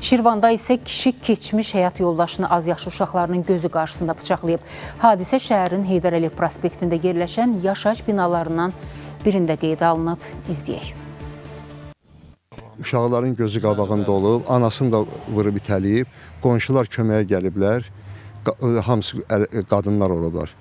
Şirvanda isə kişi keçmiş həyat yoldaşını azyaşlı uşaqlarının gözü qarşısında bıçaqlayıb. Hadisə şəhərin Heydər Əliyev prospektində yerləşən yaşayış binalarından birində qeydə alınıb. İzləyək. Uşaqların gözü qabağında olub, anasını da vurub itələyib, qonşular köməyə gəliblər, hamısı qadınlar olublar.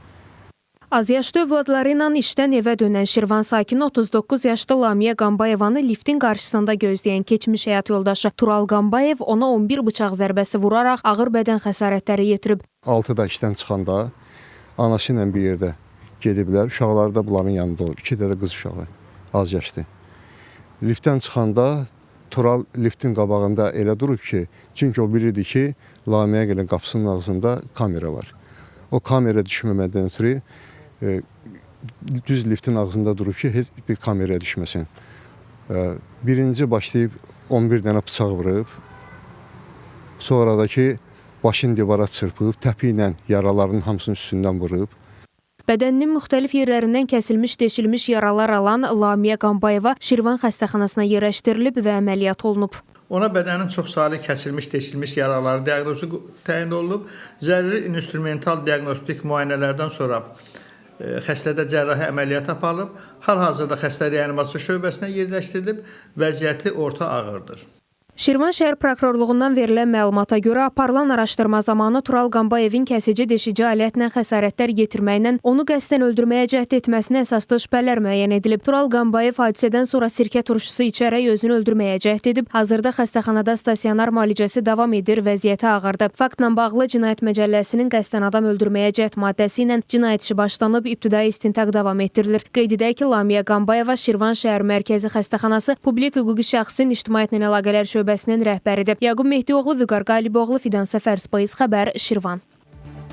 Azyaşlı övladları ilə işdən evə dönən Şirvan sakini 39 yaşlı Lamiyə Qambayevanı liftin qarşısında gözləyən keçmiş həyat yoldaşı Tural Qambayev ona 11 bıçaq zərbəsi vuraraq ağır bədən xəsarətləri yetirib. 6-da işdən çıxanda anası ilə bir yerdə gediblər, uşaqları da bunların yanında olub. 2 də qız uşağı, az yaşlı. Liftdən çıxanda Tural liftin qabağında elə durub ki, çünki o bilirdi ki, Lamiyə gələn qapısının ağzında kamera var. O kamera düşməmədən ötürü düz liftin ağzında durub ki, heç bir kameraya düşməsin. Birinci başlayıb 11 dənə bıçaq vurub, sonra da ki, başını divara çırpıb, təpi ilə yaraların hamısının üstündən vurub. Bədəninin müxtəlif yerlərindən kəsilmiş, deşilmiş yaralar alan Lamiyə Qambayeva Şirvan xəstəxanasına yerləşdirilib və əməliyyat olunub. Ona bədənin çox saylı kəsilmiş, deşilmiş yaraları diaqnozu təyin olunub. Zəruri instrumental diaqnostik müayinələrdən sonra xəstədə cərrahi əməliyyat aparılıb. Hal-hazırda xəstə reanimasiya şöbəsinə yerləşdirilib, vəziyyəti orta ağırdır. Şirvan şəhər prokurorluğundan verilən məlumata görə aparılan araşdırma zamanı Tural Qambayevin kəsici deşici alətlə xəsarətlər yetirməklə onu qəsdən öldürməyə cəhd etməsinə əsaslı şübhələr müəyyən edilib. Tural Qambayev hadisədən sonra sirkə turşusu içərək özünü öldürməyə cəhd edib. Hazırda xəstəxanada stasionar müalicəsi davam edir, vəziyyəti ağırdır. Faktla bağlı Cinayət Məcəlləsinin qəsdən adam öldürməyə cəhd maddəsi ilə cinayət işi başlanıb, ibtidai istintaq davam etdirilir. Qeyd edək ki, Lamiyə Qambayeva Şirvan şəhər mərkəzi xəstəxanası publik hüquqi şəxsin ictimaiyyətlə əlaqələr şöbəsinin rəhbəridir. Yaqub Mehdioğlu, Vüqar Qaliboğlu, Fidan Səfərspayiz xəbər, Şirvan.